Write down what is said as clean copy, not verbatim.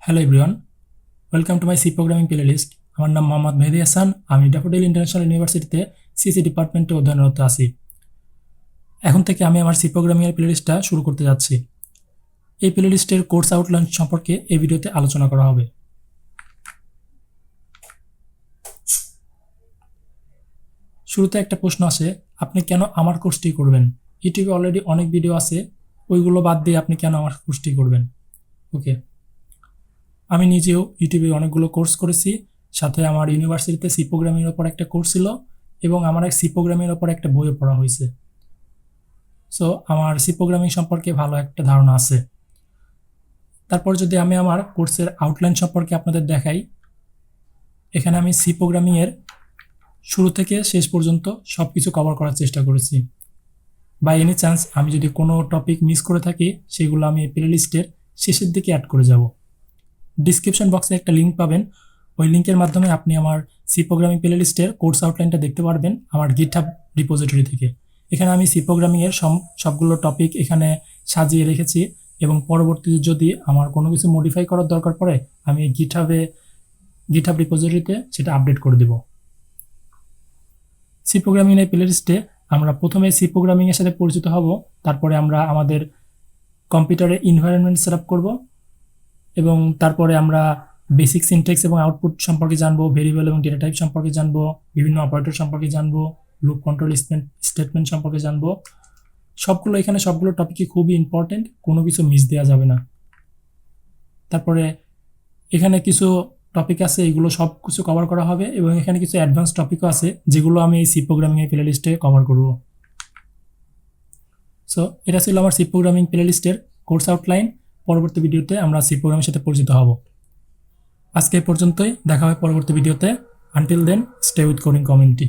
Hello everyone, welcome to my C programming playlist. আমার নাম মোহাম্মদ মেহেদি হাসান। আমি ড্যাফোডিল ইন্টারন্যাশনাল ইউনিভার্সিটিতে সিসি ডিপার্টমেন্টে অধ্যয়নরত আছি। এখন থেকে আমি আমার সি প্রোগ্রামিংয়ের প্লেলিস্টটা শুরু করতে যাচ্ছি। এই প্লেলিস্টের কোর্স আউটলাইন সম্পর্কে এই ভিডিওতে আলোচনা করা হবে। শুরুতে একটা প্রশ্ন আসে, আপনি কেন আমার কোর্সটি করবেন? ইউটিউবে অলরেডি অনেক ভিডিও আছে, ওইগুলো বাদ দিয়ে আপনি কেন আমার কোর্সটি করবেন? ওকে, আমি নিজেও ইউটিউবে অনেকগুলো কোর্স করেছি, সাথে আমার ইউনিভার্সিটিতে সি প্রোগ্রামিংয়ের ওপর একটা কোর্স ছিল এবং আমার এক সি প্রোগ্রামিংয়ের ওপর একটা বইও পড়া হয়েছে। সো আমার সি প্রোগ্রামিং সম্পর্কে ভালো একটা ধারণা আছে। তারপর যদি আমি আমার কোর্সের আউটলাইন সম্পর্কে আপনাদের দেখাই, এখানে আমি সি প্রোগ্রামিংয়ের শুরু থেকে শেষ পর্যন্ত সব কিছু কভার করার চেষ্টা করেছি। বাই এনি চান্স আমি যদি কোনো টপিক মিস করে থাকি, সেগুলো আমি প্লে লিস্টের শেষের দিকে অ্যাড করে যাব। ডিসক্রিপশন বক্সে একটা লিঙ্ক পাবেন, ওই লিঙ্কের মাধ্যমে আপনি আমার সি প্রোগ্রামিং প্লে লিস্টের কোর্স আউটলাইনটা দেখতে পারবেন আমার গিটহাব রিপোজিটরি থেকে। এখানে আমি সি প্রোগ্রামিংয়ের সবগুলো টপিক এখানে সাজিয়ে রেখেছি এবং পরবর্তীতে যদি আমার কোনো কিছু মডিফাই করার দরকার পড়ে, আমি গিটহাব রিপোজিটরিতে সেটা আপডেট করে দেব। সি প্রোগ্রামিংয়ের প্লে লিস্টে আমরা প্রথমে সি প্রোগ্রামিংয়ের সাথে পরিচিত হব, তারপরে আমরা আমাদের কম্পিউটারে এনভায়রনমেন্ট সেট আপ করব এবং তারপরে আমরা বেসিক সিনট্যাক্স এবং আউটপুট সম্পর্কে জানবো, ভেরিয়েবল এবং ডেটা টাইপ সম্পর্কে জানবো, বিভিন্ন অপারেটর সম্পর্কে জানবো, লুপ কন্ট্রোল স্টেটমেন্ট সম্পর্কে জানবো। সবগুলো টপিকই খুবই ইম্পর্টেন্ট, কোনো কিছু মিস দেওয়া যাবে না। তারপরে এখানে কিছু টপিক আছে, এগুলো সব কিছু কভার করা হবে এবং এখানে কিছু অ্যাডভান্স টপিকও আছে যেগুলো আমি এই সি প্রোগ্রামিংয়ের প্লে লিস্টে কভার করব। সো এটা ছিল আমার সি প্রোগ্রামিং প্লে লিস্টের কোর্স আউটলাইন। পরবর্তী ভিডিওতে আমরা সি প্রোগ্রামের সাথে পরিচিত হব। আজকে এই পর্যন্তই, দেখা হয় পরবর্তী ভিডিওতে। Until then, stay with coding community.